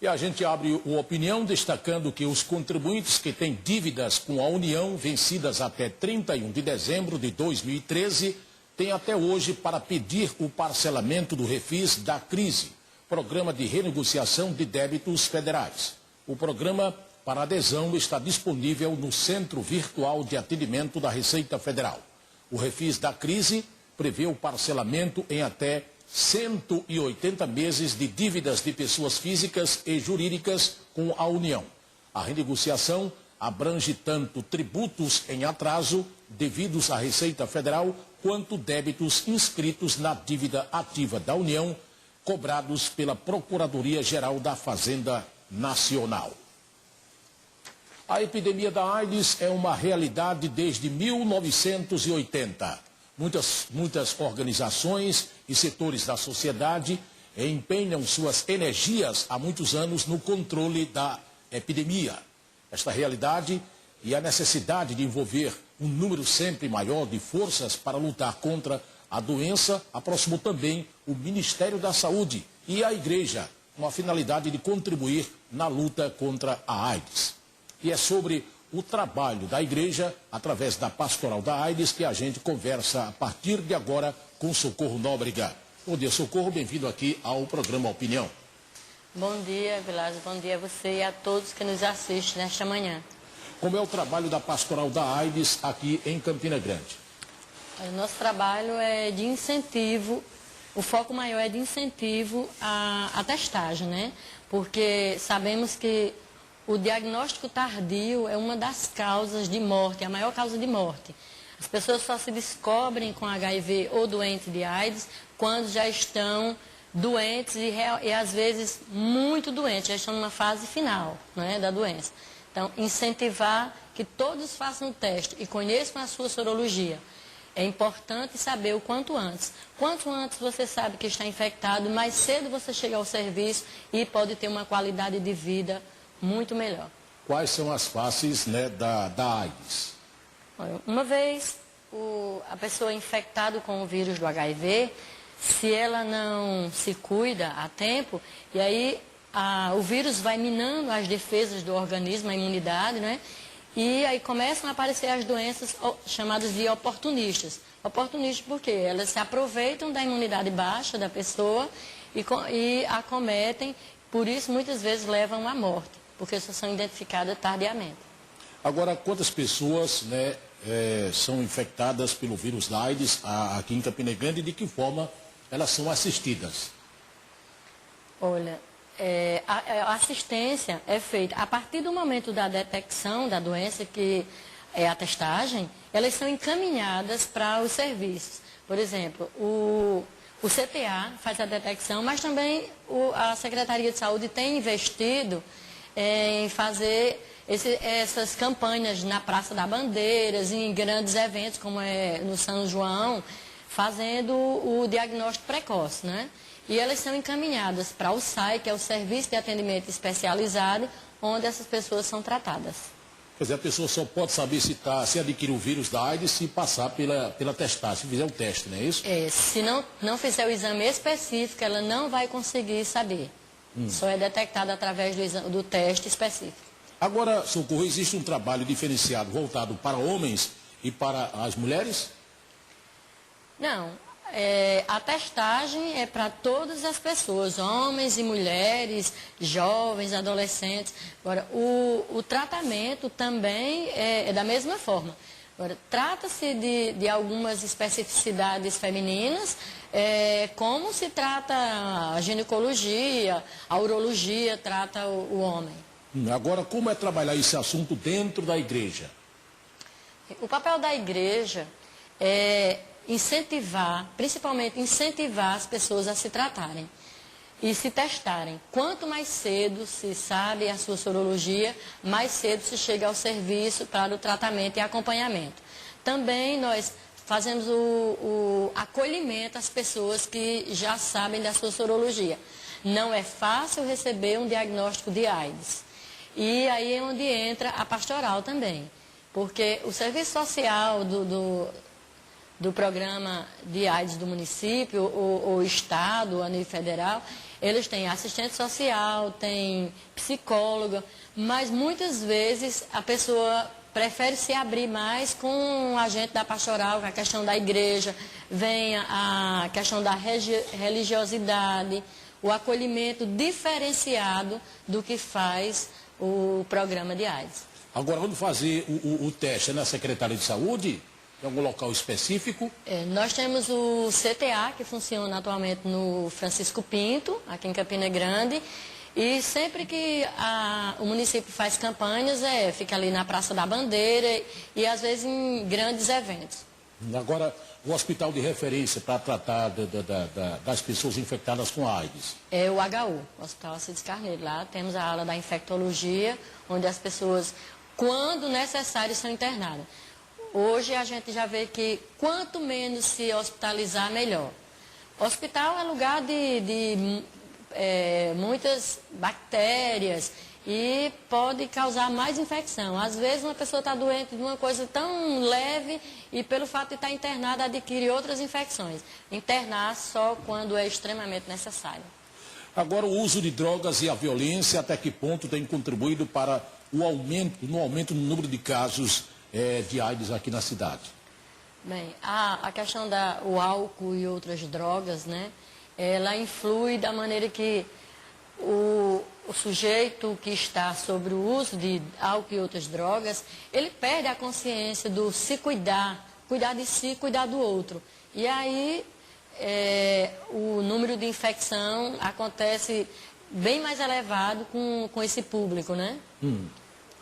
E a gente abre o Opinião destacando que os contribuintes que têm dívidas com a União vencidas até 31 de dezembro de 2013 têm até hoje para pedir o parcelamento do Refis da Crise, Programa de Renegociação de Débitos Federais. O programa para adesão está disponível no Centro Virtual de Atendimento da Receita Federal. O Refis da Crise prevê o parcelamento em até 180 meses de dívidas de pessoas físicas e jurídicas com a União. A renegociação abrange tanto tributos em atraso devidos à Receita Federal, quanto débitos inscritos na dívida ativa da União, cobrados pela Procuradoria-Geral da Fazenda Nacional. A epidemia da AIDS é uma realidade desde 1980. Muitas organizações e setores da sociedade empenham suas energias há muitos anos no controle da epidemia. Esta realidade e a necessidade de envolver um número sempre maior de forças para lutar contra a doença aproximou também o Ministério da Saúde e a Igreja, com a finalidade de contribuir na luta contra a AIDS. E é sobre o trabalho da Igreja, através da Pastoral da AIDS, que a gente conversa a partir de agora com Socorro Nóbrega. Bom dia, Socorro, bem-vindo aqui ao programa Opinião. Bom dia, Vilas, bom dia a você e a todos que nos assistem nesta manhã. Como é o trabalho da Pastoral da AIDS aqui em Campina Grande? O nosso trabalho é de incentivo, o foco maior é de incentivo à testagem, né? Porque sabemos que o diagnóstico tardio é uma das causas de morte, a maior causa de morte. As pessoas só se descobrem com HIV ou doentes de AIDS quando já estão doentes e às vezes muito doentes, já estão numa fase final, né, da doença. Então, incentivar que todos façam o teste e conheçam a sua sorologia. É importante saber o quanto antes. Quanto antes você sabe que está infectado, mais cedo você chega ao serviço e pode ter uma qualidade de vida muito melhor. Quais são as faces, né, da AIDS? Uma vez a pessoa infectada com o vírus do HIV, se ela não se cuida a tempo, e aí o vírus vai minando as defesas do organismo, a imunidade, né? E aí começam a aparecer as doenças chamadas de oportunistas. Oportunistas porque elas se aproveitam da imunidade baixa da pessoa e acometem, por isso muitas vezes levam à morte, porque só são identificadas tardiamente. Agora, quantas pessoas, né, são infectadas pelo vírus da AIDS aqui em Campina Grande e de que forma elas são assistidas? Olha, a assistência é feita a partir do momento da detecção da doença, que é a testagem, elas são encaminhadas para os serviços. Por exemplo, o CTA faz a detecção, mas também a Secretaria de Saúde tem investido em fazer essas campanhas na Praça da Bandeiras, em grandes eventos como é no São João, fazendo o diagnóstico precoce, né? E elas são encaminhadas para o SAI, que é o Serviço de Atendimento Especializado, onde essas pessoas são tratadas. Quer dizer, a pessoa só pode saber se adquiriu o vírus da AIDS se passar pela testagem, se fizer o teste, não é isso? Se não fizer o exame específico, ela não vai conseguir saber. Só é detectada através do teste específico. Agora, Socorro, existe um trabalho diferenciado voltado para homens e para as mulheres? Não. A testagem é para todas as pessoas, homens e mulheres, jovens, adolescentes. Agora, o tratamento também é da mesma forma. Agora, trata-se de algumas especificidades femininas, como se trata a ginecologia, a urologia trata o homem. Agora, como é trabalhar esse assunto dentro da igreja? O papel da igreja é principalmente incentivar as pessoas a se tratarem e se testarem. Quanto mais cedo se sabe a sua sorologia, mais cedo se chega ao serviço para o tratamento e acompanhamento. Também nós fazemos o acolhimento às pessoas que já sabem da sua sorologia. Não é fácil receber um diagnóstico de AIDS. E aí é onde entra a pastoral também, porque o serviço social do programa de AIDS do município, ou Estado, a nível federal, Eles têm assistente social, têm psicóloga, mas muitas vezes a pessoa prefere se abrir mais com o agente da pastoral, com a questão da igreja, vem a questão da religiosidade, o acolhimento diferenciado do que faz o programa de AIDS. Agora, vamos fazer o teste na Secretaria de Saúde, em algum local específico? Nós temos o CTA, que funciona atualmente no Francisco Pinto, aqui em Campina Grande, e sempre que o município faz campanhas, fica ali na Praça da Bandeira e às vezes em grandes eventos. Agora, o hospital de referência para tratar das pessoas infectadas com AIDS? É o HU, o Hospital Alcides Carneiro. Lá temos a ala da infectologia, onde as pessoas, quando necessário, são internadas. Hoje a gente já vê que quanto menos se hospitalizar, melhor. Hospital é lugar de muitas bactérias e pode causar mais infecção. Às vezes uma pessoa está doente de uma coisa tão leve e pelo fato de estar internada adquire outras infecções. Internar só quando é extremamente necessário. Agora, o uso de drogas e a violência, até que ponto tem contribuído para o aumento no número de casos de AIDS aqui na cidade? Bem, a questão do álcool e outras drogas, né? Ela influi da maneira que o sujeito que está sobre o uso de álcool e outras drogas, ele perde a consciência do se cuidar, cuidar de si, cuidar do outro. E aí o número de infecção acontece bem mais elevado com esse público, né?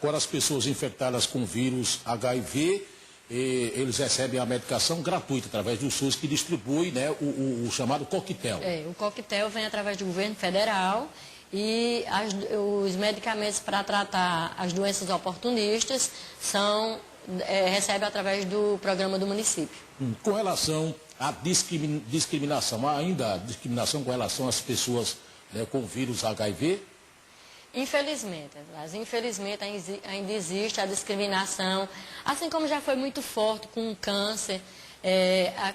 Agora, as pessoas infectadas com vírus HIV, eles recebem a medicação gratuita através do SUS, que distribui, né, o chamado coquetel. O coquetel vem através do governo federal e os medicamentos para tratar as doenças oportunistas recebem através do programa do município. Com relação à discriminação, há ainda discriminação com relação às pessoas, né, com vírus HIV? Infelizmente, ainda existe a discriminação, assim como já foi muito forte com o câncer,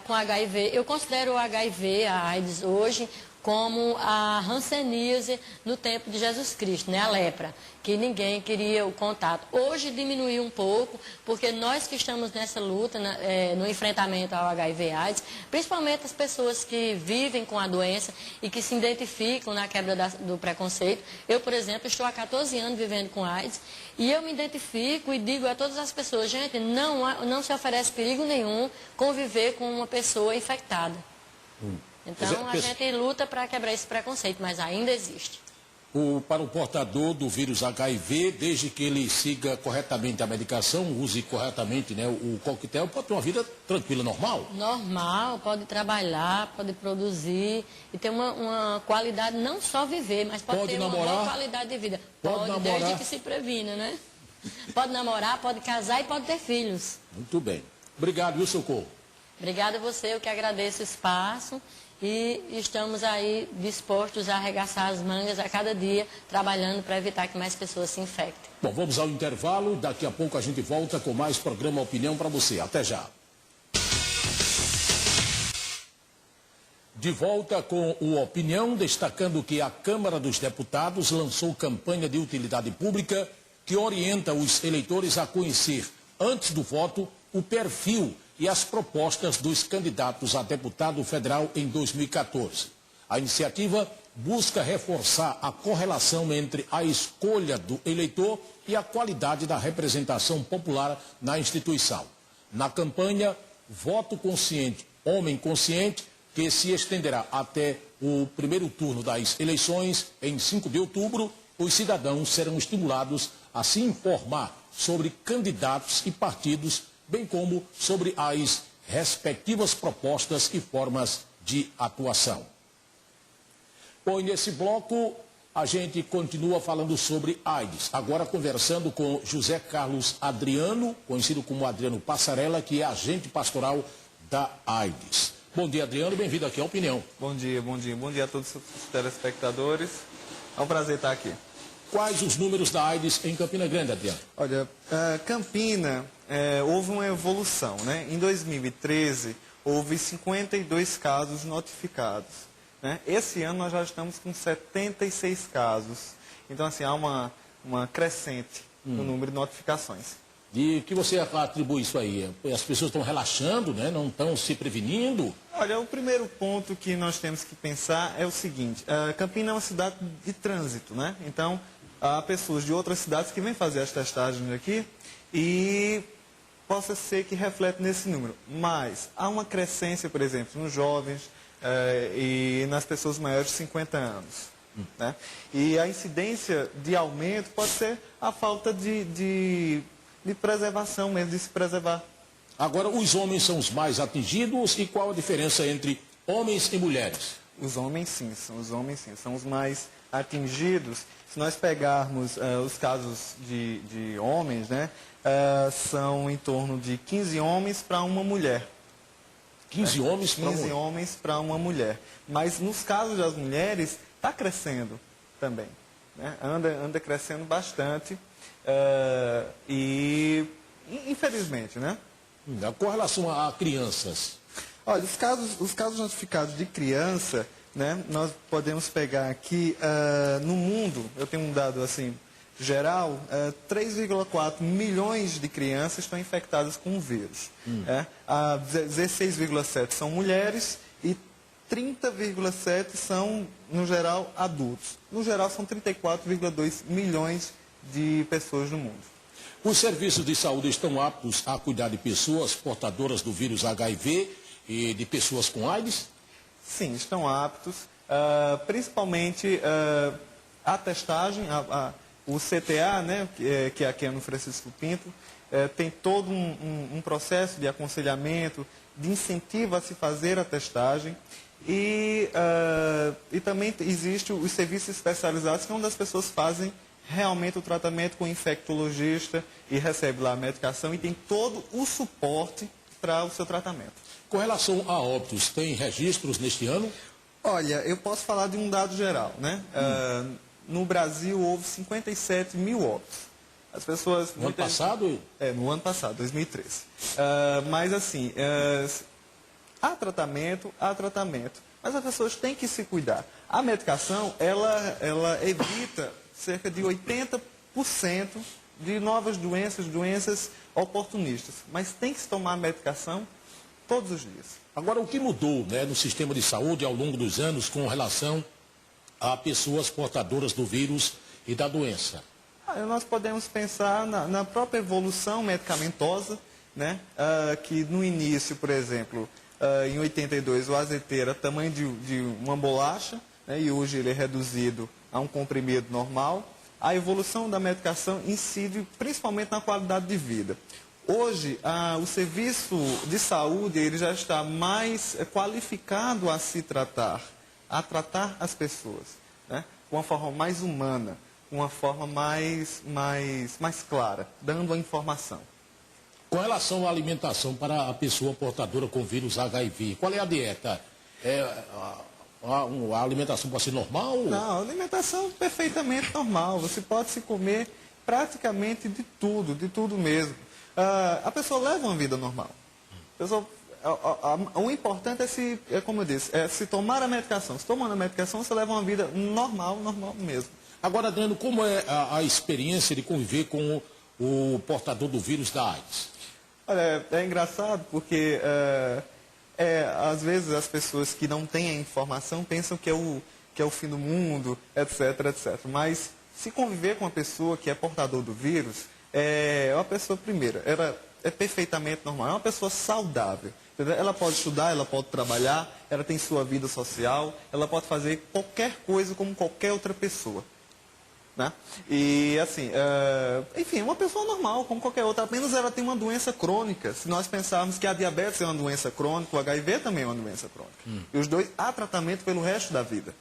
com HIV. Eu considero o HIV, a AIDS hoje, como a hanseníase no tempo de Jesus Cristo, né? A lepra, que ninguém queria o contato. Hoje diminuiu um pouco, porque nós que estamos nessa luta, no enfrentamento ao HIV/AIDS, principalmente as pessoas que vivem com a doença e que se identificam na quebra do preconceito. Eu, por exemplo, estou há 14 anos vivendo com AIDS e eu me identifico e digo a todas as pessoas, gente, não se oferece perigo nenhum conviver com uma pessoa infectada. Então, a gente luta para quebrar esse preconceito, mas ainda existe. Para o portador do vírus HIV, desde que ele siga corretamente a medicação, use corretamente, né, o coquetel, pode ter uma vida tranquila, normal? Normal, pode trabalhar, pode produzir e ter uma qualidade, não só viver, mas pode ter namorar, uma boa qualidade de vida. Pode namorar, desde que se previna, né? Pode namorar, pode casar e pode ter filhos. Muito bem. Obrigado, viu, Socorro? Obrigada a você, eu que agradeço o espaço. E estamos aí dispostos a arregaçar as mangas a cada dia, trabalhando para evitar que mais pessoas se infectem. Bom, vamos ao intervalo. Daqui a pouco a gente volta com mais programa Opinião para você. Até já. De volta com o Opinião, destacando que a Câmara dos Deputados lançou campanha de utilidade pública que orienta os eleitores a conhecer, antes do voto, o perfil e as propostas dos candidatos a deputado federal em 2014. A iniciativa busca reforçar a correlação entre a escolha do eleitor e a qualidade da representação popular na instituição. Na campanha Voto Consciente, Homem Consciente, que se estenderá até o primeiro turno das eleições, em 5 de outubro, os cidadãos serão estimulados a se informar sobre candidatos e partidos, bem como sobre as respectivas propostas e formas de atuação. Bom, e nesse bloco a gente continua falando sobre AIDS, agora conversando com José Carlos Adriano, conhecido como Adriano Passarella, que é agente pastoral da AIDS. Bom dia, Adriano, bem-vindo aqui à Opinião. Bom dia a todos os telespectadores, é um prazer estar aqui. Quais os números da AIDS em Campina Grande, Adriano? Olha, Campina houve uma evolução, né? Em 2013, houve 52 casos notificados. né? Esse ano nós já estamos com 76 casos. Então, assim, há uma crescente no número de notificações. E o que você atribui isso aí? As pessoas estão relaxando, né? Não estão se prevenindo? Olha, o primeiro ponto que nós temos que pensar é o seguinte. Campinas é uma cidade de trânsito, né? Então, há pessoas de outras cidades que vêm fazer as testagens aqui e possa ser que reflete nesse número. Mas há uma crescência, por exemplo, nos jovens e nas pessoas maiores de 50 anos. Né? E a incidência de aumento pode ser a falta de preservação mesmo, de se preservar. Agora, os homens são os mais atingidos e qual a diferença entre homens e mulheres? Os homens sim, são os mais atingidos. Se nós pegarmos os casos de homens, né, são em torno de 15 homens para uma mulher. 15 homens para 15 homens para uma mulher. Mas nos casos das mulheres, está crescendo também. Né? Anda crescendo bastante. E, infelizmente, né? Com relação a crianças? Olha, os casos notificados de criança, né, nós podemos pegar aqui, no mundo, eu tenho um dado assim, geral, 3,4 milhões de crianças estão infectadas com o vírus. 16,7 são mulheres e 30,7 são, no geral, adultos. No geral, são 34,2 milhões de pessoas no mundo. Os serviços de saúde estão aptos a cuidar de pessoas portadoras do vírus HIV e de pessoas com AIDS? Sim, estão aptos. Principalmente a testagem, o CTA, né, que é aqui no Francisco Pinto, tem todo um processo de aconselhamento, de incentivo a se fazer a testagem. E também existem os serviços especializados, que é onde as pessoas fazem realmente o tratamento com o infectologista e recebe lá a medicação e tem todo o suporte para o seu tratamento. Com relação a óbitos, tem registros neste ano? Olha, eu posso falar de um dado geral, né? No Brasil houve 57 mil óbitos. As pessoas... No ano passado? No ano passado, 2013. Mas assim, há tratamento, mas as pessoas têm que se cuidar. A medicação, ela evita cerca de 80% de novas doenças oportunistas. Mas tem que se tomar a medicação todos os dias. Agora, o que mudou, né, no sistema de saúde ao longo dos anos com relação a pessoas portadoras do vírus e da doença? Nós podemos pensar na própria evolução medicamentosa, né, que no início, por exemplo, em 82 o AZT era tamanho de uma bolacha, né, e hoje ele é reduzido a um comprimido normal. A evolução da medicação incide principalmente na qualidade de vida. Hoje, o serviço de saúde ele já está mais qualificado a se tratar, a tratar as pessoas, né, de uma forma mais humana, uma forma mais clara, dando a informação. Com relação à alimentação para a pessoa portadora com vírus HIV, qual é a dieta? A alimentação pode ser normal? Não, a alimentação perfeitamente normal. Você pode se comer praticamente de tudo mesmo. A pessoa leva uma vida normal. O importante como eu disse, é se tomar a medicação. Se tomando a medicação, você leva uma vida normal mesmo. Agora, Adriano, como é a experiência de conviver com o portador do vírus da AIDS? Olha, é engraçado porque às vezes as pessoas que não têm a informação pensam que é o fim do mundo, etc. Mas se conviver com uma pessoa que é portador do vírus, é uma pessoa, primeiro, ela é perfeitamente normal, é uma pessoa saudável. Entendeu? Ela pode estudar, ela pode trabalhar, ela tem sua vida social, ela pode fazer qualquer coisa como qualquer outra pessoa. Né? E assim, enfim, uma pessoa normal, como qualquer outra, apenas ela tem uma doença crônica. Se nós pensarmos que a diabetes é uma doença crônica, o HIV também é uma doença crônica. E os dois há tratamento pelo resto da vida.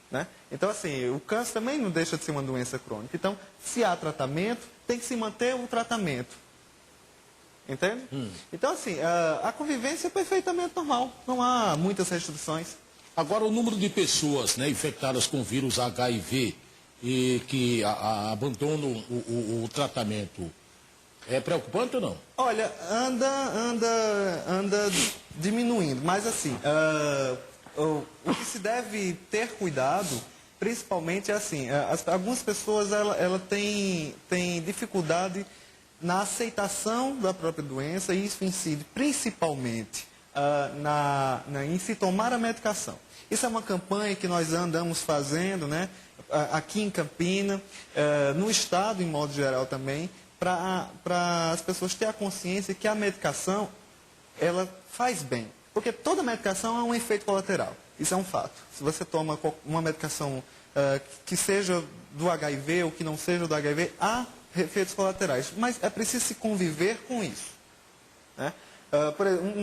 Né? Então, assim, o câncer também não deixa de ser uma doença crônica. Então, se há tratamento, tem que se manter o tratamento. Entende? Então, assim, a convivência é perfeitamente normal. Não há muitas restrições. Agora, o número de pessoas, né, infectadas com vírus HIV e que abandonam o tratamento, é preocupante ou não? Olha, anda diminuindo, mas assim, o que se deve ter cuidado, principalmente é assim, algumas pessoas ela têm dificuldade na aceitação da própria doença, e isso incide principalmente em se tomar a medicação. Isso é uma campanha que nós andamos fazendo, né, aqui em Campina, no estado em modo geral também, para as pessoas terem a consciência que a medicação, ela faz bem. Porque toda medicação é um efeito colateral, isso é um fato. Se você toma uma medicação que seja do HIV ou que não seja do HIV, há efeitos colaterais, mas é preciso se conviver com isso, né?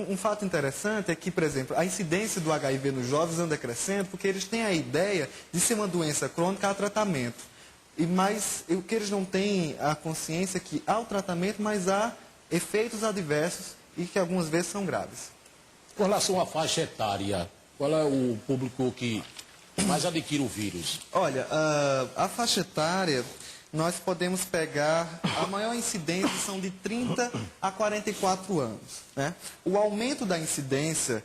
Um fato interessante é que, por exemplo, a incidência do HIV nos jovens anda crescendo porque eles têm a ideia de ser uma doença crônica a tratamento. Mas o que eles não têm a consciência é que há o tratamento, mas há efeitos adversos e que algumas vezes são graves. Com relação à faixa etária, qual é o público que mais adquire o vírus? Olha, a faixa etária, nós podemos pegar, a maior incidência são de 30 a 44 anos. Né? O aumento da incidência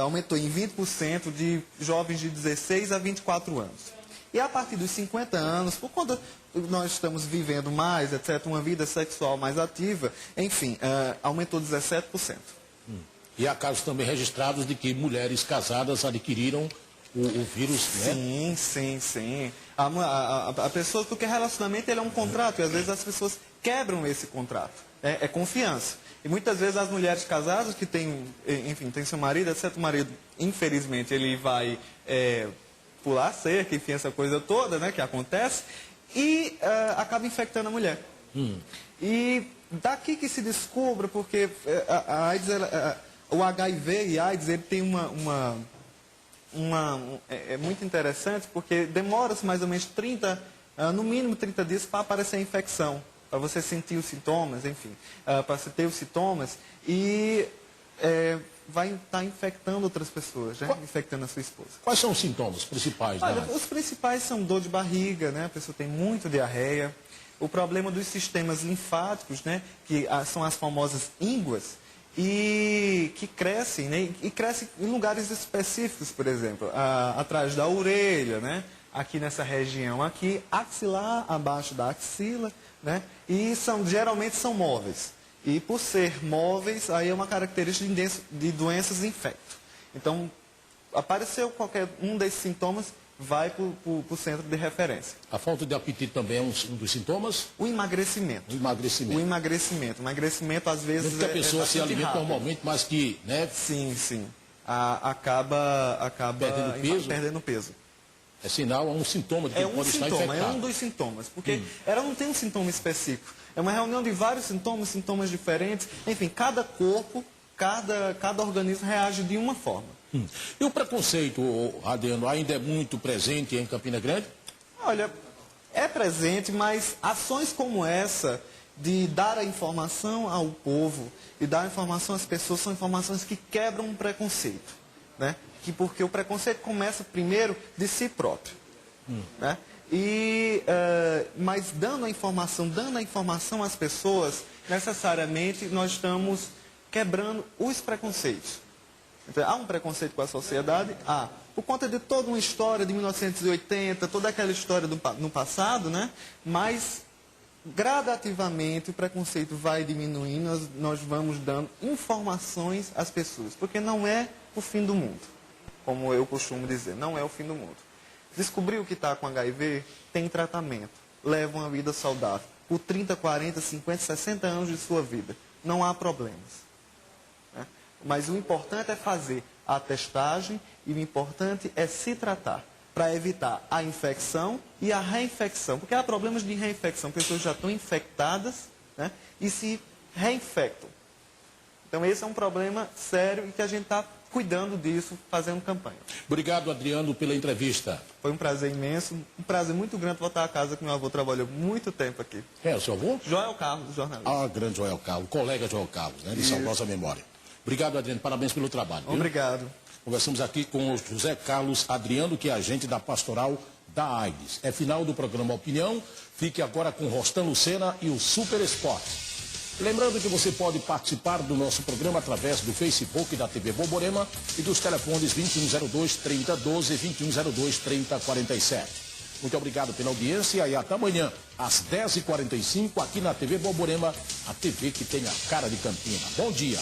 aumentou em 20% de jovens de 16 a 24 anos. E a partir dos 50 anos, por conta nós estamos vivendo mais, etc., uma vida sexual mais ativa, enfim, aumentou 17%. E há casos também registrados de que mulheres casadas adquiriram o vírus, né? Sim, sim, sim. A pessoa, porque relacionamento ele é um contrato, e às vezes as pessoas quebram esse contrato. É confiança. E muitas vezes as mulheres casadas que têm, enfim, tem seu marido, etc., o marido, infelizmente, ele vai pular a cerca, enfim, essa coisa toda, né, que acontece, e acaba infectando a mulher. E daqui que se descubra, porque a AIDS, o HIV e AIDS, ele tem é muito interessante, porque demora-se mais ou menos no mínimo 30 dias para aparecer a infecção, para você sentir os sintomas, enfim, para você ter os sintomas, e vai estar infectando outras pessoas, né? Infectando a sua esposa. Quais são os sintomas principais? Olha, os principais são dor de barriga, né? A pessoa tem muito diarreia, o problema dos sistemas linfáticos, né? Que são as famosas ínguas, e que crescem, né? E crescem em lugares específicos, por exemplo, atrás da orelha, né? Aqui nessa região aqui, axilar, abaixo da axila, né? E geralmente são móveis. E por ser móveis, aí é uma característica de doenças infecto. Então, apareceu qualquer um desses sintomas, vai para o centro de referência. A falta de apetite também é um dos sintomas? O emagrecimento. O emagrecimento. O emagrecimento. O emagrecimento, às vezes, mesmo que a pessoa se alimenta rápido normalmente, mas que, né? Sim, sim. Acaba perdendo peso. É sinal, é um sintoma de que pode estar infectado. É um dos sintomas, porque ela não tem um sintoma específico. É uma reunião de vários sintomas diferentes. Enfim, cada corpo, cada organismo reage de uma forma. E o preconceito, Adriano, ainda é muito presente em Campina Grande? Olha, é presente, mas ações como essa, de dar a informação ao povo, e dar a informação às pessoas, são informações que quebram um preconceito, né? Porque o preconceito começa primeiro de si próprio, né? Mas dando a informação às pessoas, necessariamente nós estamos quebrando os preconceitos. Então, há um preconceito com a sociedade? Por conta de toda uma história de 1980, toda aquela história no passado, né? Mas gradativamente o preconceito vai diminuindo, nós vamos dando informações às pessoas, porque não é o fim do mundo, como eu costumo dizer, não é o fim do mundo. Descobriu que está com HIV, tem tratamento, leva uma vida saudável, por 30, 40, 50, 60 anos de sua vida, não há problemas. Né? Mas o importante é fazer a testagem e o importante é se tratar, para evitar a infecção e a reinfecção. Porque há problemas de reinfecção, pessoas já estão infectadas, né, e se reinfectam. Então esse é um problema sério e que a gente está cuidando disso, fazendo campanha. Obrigado, Adriano, pela entrevista. Foi um prazer imenso, um prazer muito grande voltar a casa, que meu avô trabalhou muito tempo aqui. Quem é o seu avô? Joel Carlos, jornalista. Grande Joel Carlos, colega Joel Carlos, né, de saudosa memória. Obrigado, Adriano, parabéns pelo trabalho. Viu? Obrigado. Conversamos aqui com o José Carlos Adriano, que é agente da Pastoral da AIDS. É final do programa Opinião. Fique agora com Rostan Lucena e o Super Esporte. Lembrando que você pode participar do nosso programa através do Facebook da TV Borborema e dos telefones 2102-3012 e 2102-3047. Muito obrigado pela audiência e até amanhã, às 10h45, aqui na TV Borborema, a TV que tem a cara de Campina. Bom dia.